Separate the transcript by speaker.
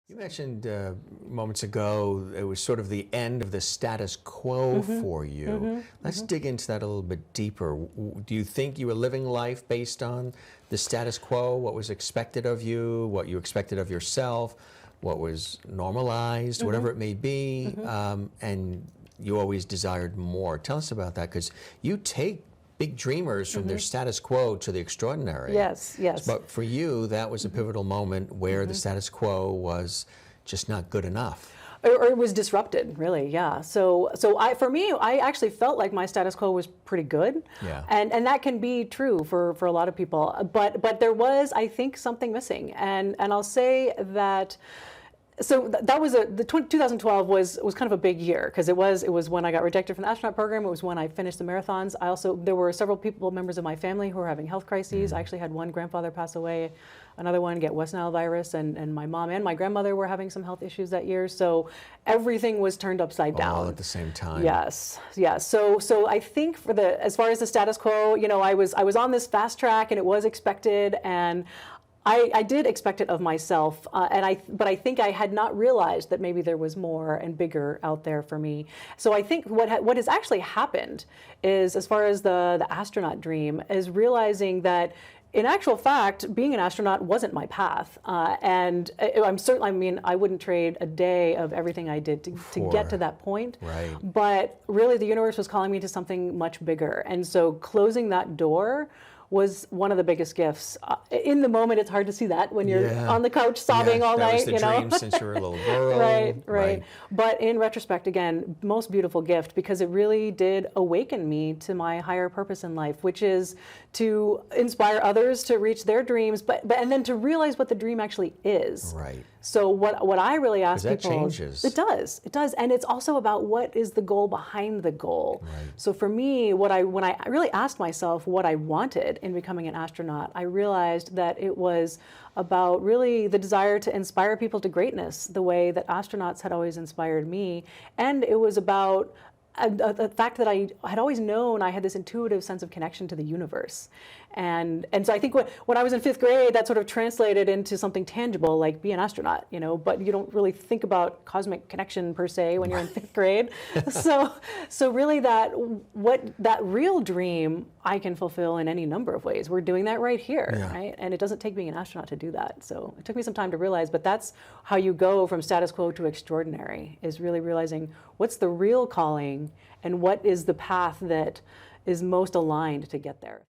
Speaker 1: You mentioned moments ago it was sort of the end of the status quo for you. Let's dig into that a little bit deeper. Do you think you were living life based on the status quo, what was expected of you, what you expected of yourself, what was normalized, whatever it may be, and you always desired more? Tell us about that, because you take big dreamers from their status quo to the extraordinary.
Speaker 2: Yes, yes.
Speaker 1: But for you, that was a pivotal moment where the status quo was just not good enough.
Speaker 2: Or it was disrupted, really, yeah. For me, I actually felt like my status quo was pretty good.
Speaker 1: Yeah.
Speaker 2: And that can be true for a lot of people. But there was, I think, something missing. And I'll say that. So that was 2012 was kind of a big year, because it was when I got rejected from the astronaut program. It was when I finished the marathons. There were several members of my family who were having health crises. I actually had one grandfather pass away, another one get West Nile virus, and my mom and my grandmother were having some health issues that year. So everything was turned upside down.
Speaker 1: All at the same time.
Speaker 2: Yes, yes. So I think as far as the status quo, I was on this fast track, and it was expected, and I did expect it of myself, but I think I had not realized that maybe there was more and bigger out there for me. So I think what has actually happened is, as far as the astronaut dream, is realizing that in actual fact, being an astronaut wasn't my path, and I wouldn't trade a day of everything I did to get to that point.
Speaker 1: Right.
Speaker 2: But really, the universe was calling me to something much bigger, and so closing that door was one of the biggest gifts. In the moment, it's hard to see that when you're on the couch sobbing all night.
Speaker 1: That was the dream since you were a little girl.
Speaker 2: Right. But in retrospect, again, most beautiful gift, because it really did awaken me to my higher purpose in life, which is to inspire others to reach their dreams, and then to realize what the dream actually is.
Speaker 1: Right.
Speaker 2: So what I really ask people,
Speaker 1: that changes.
Speaker 2: It does, and it's also about what is the goal behind the goal.
Speaker 1: Right.
Speaker 2: So for me, when I really asked myself what I wanted in becoming an astronaut, I realized that it was about really the desire to inspire people to greatness, the way that astronauts had always inspired me, and it was about the fact that I had always known I had this intuitive sense of connection to the universe. And so I think when I was in 5th grade, that sort of translated into something tangible, like be an astronaut, but you don't really think about cosmic connection per se when you're in 5th grade. So really that real dream I can fulfill in any number of ways. We're doing that right here, right? And it doesn't take being an astronaut to do that. So it took me some time to realize, but that's how you go from status quo to extraordinary, is really realizing what's the real calling and what is the path that is most aligned to get there.